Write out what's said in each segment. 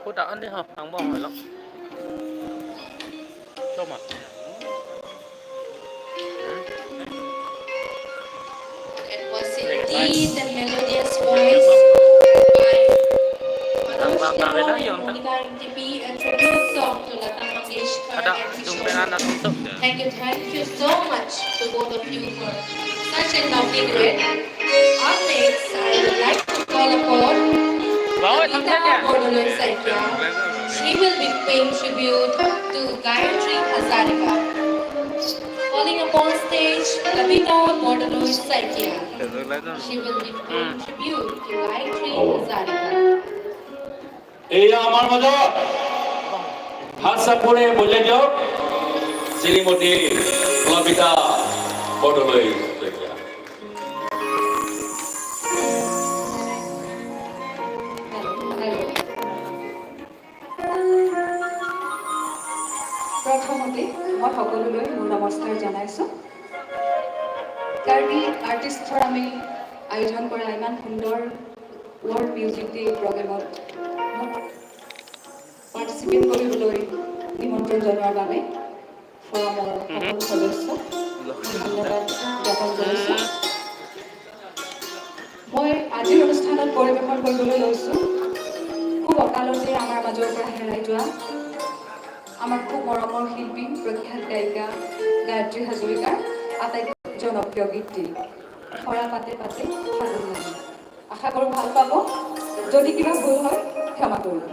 Cô đã ăn đi hả? Thằng bò hỏi lắm. Đâu mà? It was Đây cái tay. indeed the melodious voice by Manoj Theron and Monica Rintipi, a tribute song to Lata Mangeshkar Ada, and yung Kishore pinanak Kumar. nito. Thank you so much to both of you for such a lovely duet. Up next, I would like to call upon Bawat ang Navita ganyan. Bordoloy Saikia. She will be paying tribute to Gayatri Hazarika. Calling upon stage Navita Bordoloy Saikia. She will be paying tribute to Gayatri Hazarika. এয়া আমাৰ মাজত হাত চাপৰে বজাই দিয়ক Shrimati Nobita Bordoloi Saikia. প্ৰথমতে মই সকলোলৈ মোৰ নমস্কাৰ জনাইছোঁ। কাৰ্বি আৰ্টিষ্টৰ আমি আয়োজন কৰা ইমান সুন্দৰ ৱৰ্ল্ড মিউজিক ডে প্ৰগ্ৰেমত পাৰ্টিচিপেট কৰিবলৈ নিমন্ত্ৰণ জনোৱাৰ বাবে ফৰামৰ সকলো সদস্যক ধন্যবাদ জ্ঞাপন কৰিছোঁ। মই আজিৰ অনুষ্ঠানত পৰিৱেশন কৰিবলৈ লৈছোঁ খুব অকালতে আমাৰ মাজৰ পৰা হেৰাই যোৱা আমাৰ খুব মৰমৰ শিল্পী প্ৰখ্যাত গায়িকা গায়ত্ৰী হাজৰিকাৰ আটাইতকৈ জনপ্ৰিয় গীতটি সৰা পাতে পাতে ফাগুন লাগে। আশা কৰোঁ ভাল পাব, যদি কিবা ভুল হয় ক্ষমা কৰিব।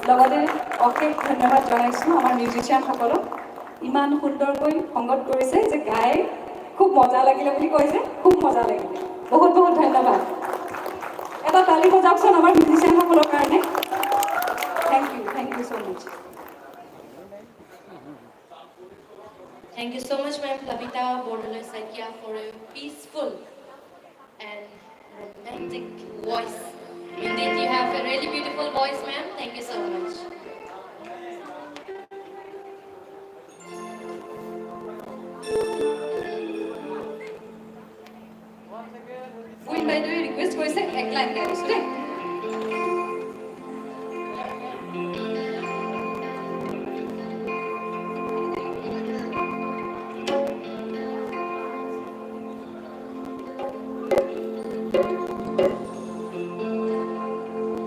লগতে অশেষ ধন্যবাদ জনাইছোঁ আমাৰ মিউজিচিয়ানসকলক ইমান সুন্দৰকৈ সংগত কৰিছে যে গাই খুব মজা লাগিলে বুলি কৈছে খুব মজা লাগিলে বহুত বহুত ধন্যবাদ এটা তালি বজাওকচোন আমাৰ মিউজিচিয়ানসকলৰ কাৰণে thank you so much Thank you so much, ma'am, Labita Bordoloi Saikia, for a peaceful and romantic voice. Indeed, you have a really beautiful voice, ma'am. Thank you so much. ফুল বাইদেৱে ৰিকুৱেষ্ট কৰিছে এক line গাই দিছোঁ দেই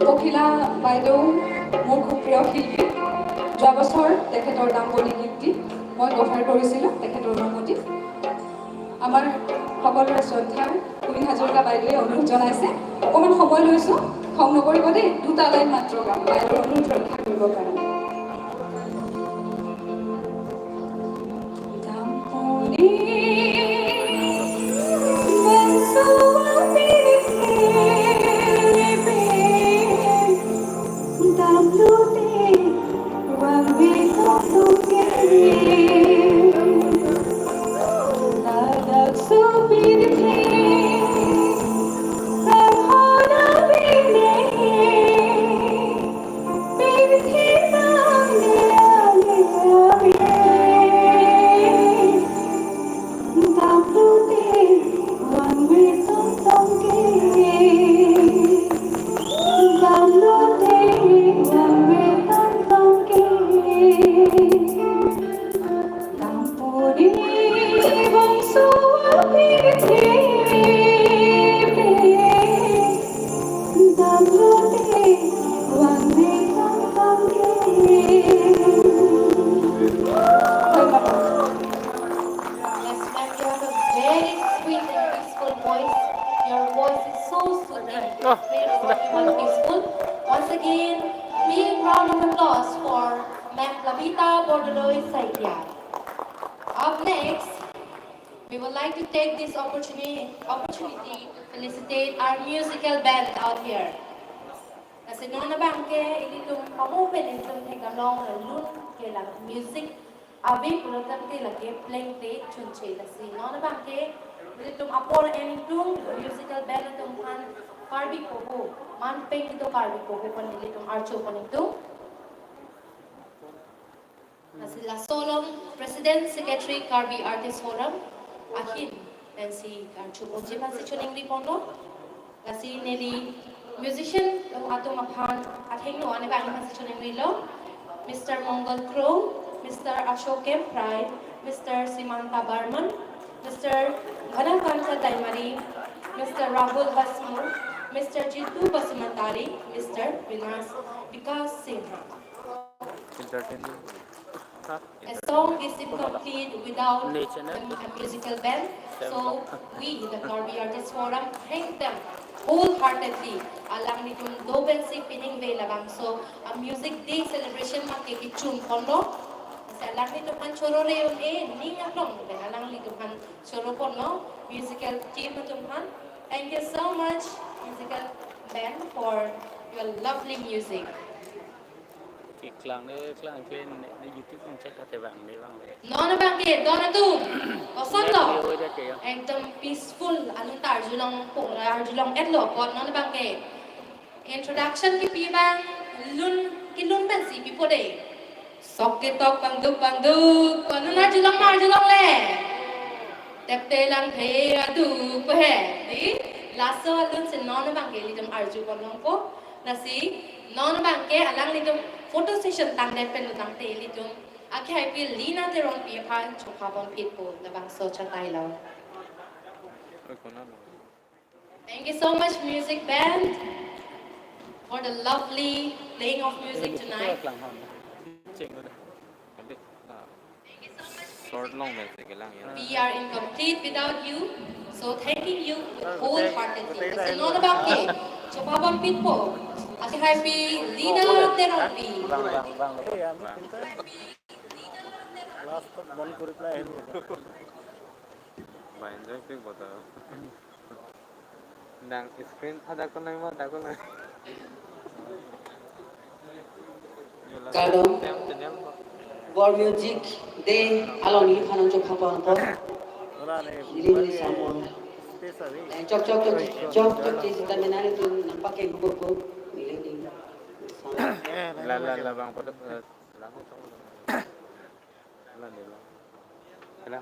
পখিলা বাইদেউ মোৰ খুব প্ৰিয় শিল্পী যোৱা বছৰ তেখেতৰ দাম্পত্য গীতটি মই কভাৰ কৰিছিলোঁ তেখেতৰ অনুমতি আমাৰ সকলোৰে শ্ৰদ্ধা কুইন হাজৰিকা বাইদেৱে অনুৰোধ জনাইছে অকণমান সময় লৈছোঁ খং নকৰিব দেই দুটা লাইন মাত্ৰ গাম বাইদেউৰ অনুৰোধ ৰক্ষা কৰিবৰ কাৰণে Once again, big round of applause for Ms. Labita Bordoloi Saikia. Up next, we would like to take this opportunity to felicitate our musical band out here. Kasi noon na bangke, itong pamupen itong tegalong lun kailang music. Abi pulutan lagi playing tape chunche. Kasi noon na bangke, itong apor and itong musical band itong Karbi Poho. Man peng ito Karbi Poho panili itong Archo panito. Kasi la solong President Secretary Karbi Artist Forum. Akin. Dan si Archo Ponje pa si Chuning Lipondo. Kasi nili musician itong atong mapan at hingno ano ba ang si Chuning Lilo. Mr. Mongol Crow. Mr. Ashokem Pride. Mr. Simanta Barman. Mr. Ghanakanta Daimari. Mr. Rahul Basmu. Mr. Jitu Basumantari, Mr. Vikas Sinha. A song is incomplete without a musical band, so we, the Karbi Artist Forum, thank them wholeheartedly. Alang nitong double si pining velabang, so a music day celebration makikichun kono. Kasi alang nitong kan choro reyon ninga long, alang nitong kan choro kono, musical team nitong kan. Thank you so much, musical band, for your lovely music. Klang lên YouTube không chắc có thể vàng đấy vàng đấy. Nó bang kia, đó là tu. Có son lo. Ekdom peaceful, anong tar julong po, julong edlo pot nó bang kia. Introduction ki pi bang lun ben si pi po de. Sok ke tok bang duk, ano na julong le. Tepte lang he du po he. Di? Laso lun sin non bang kia lidom arju kolong po. Nasi non bang kia alang lidom photo session tang net pen tang te lidom. Akhai pi lina te ron pi pa chokha bon pit po na bang so chatai lao. Thank you so much, music band, for the lovely playing of music tonight. We are incomplete without you, so thanking you wholeheartedly. Kasi no na bang chokha bon pit po. Ate Harvey, Lina Teropi. bang last one ko reply enjoy ping bota nang screen ada ko nai ma da ko nai Kado War Music de aloni phanon chok khapa po ini samon chok ci ta menare tu nampak ke ko ini la bang pada la ko la ni la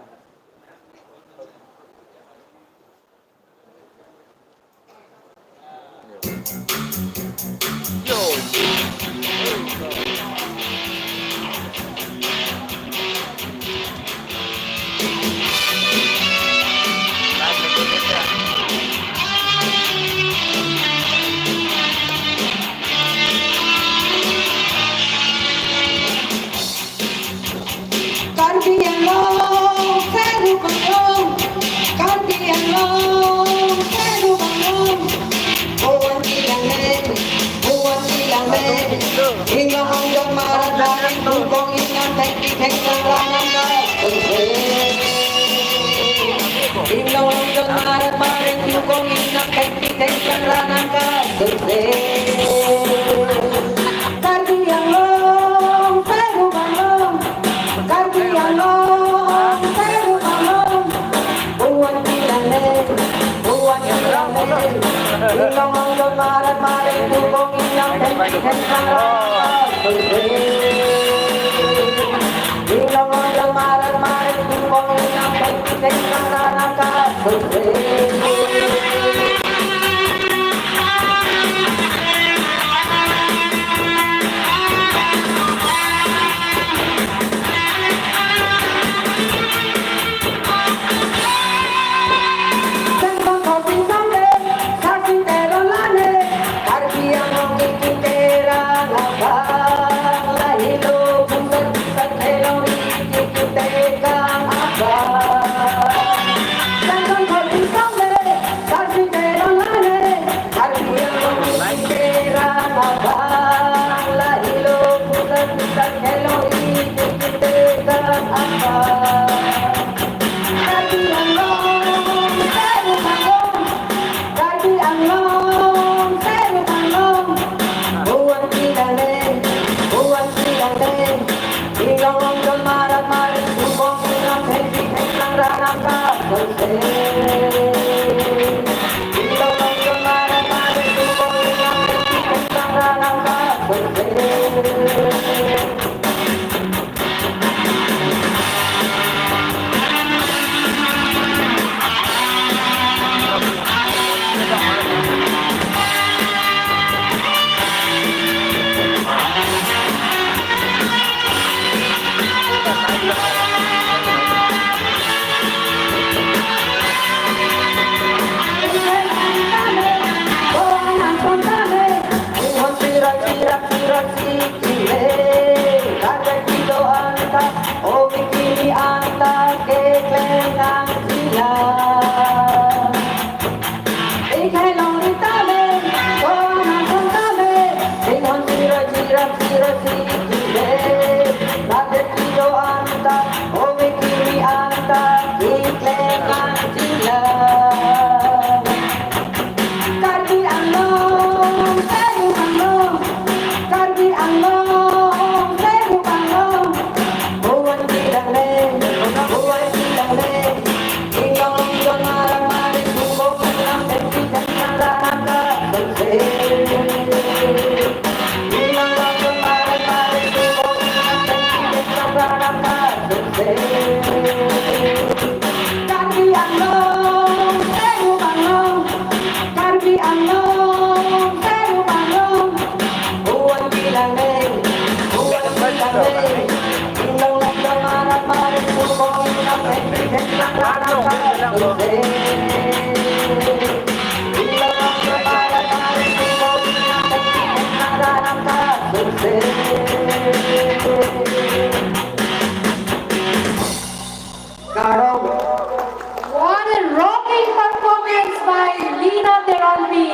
What a rocking performance by Lina Teropi.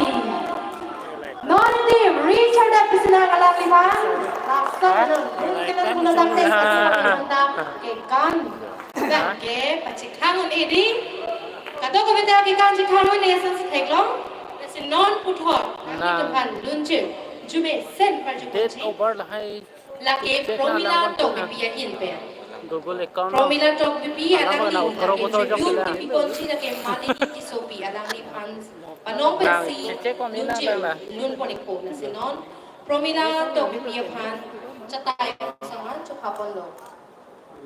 Non-team, reach na kalaliman. Laksa na. Kita muna dati sa muna kekan. Dake pachikangon edi. Kato ko beta kekan chikangon ne sa theklong. Kasi non puthot. Kita pan lunche. Jube sen par test jukuchi. Over है Laki promila to bibiya in pe. Google account Promila to bibiya Alam mo adang na, utro mo to, joke yung lang. bibikon sila kay mali ni Sophie adang ni Pans. Panong pa si check ko mina lang. nun po ni ko na sinon. Promila to bibiya pan. Chatay sa nga chukapon lo.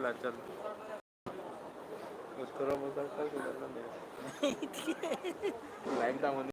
चल उसको robo कर like दा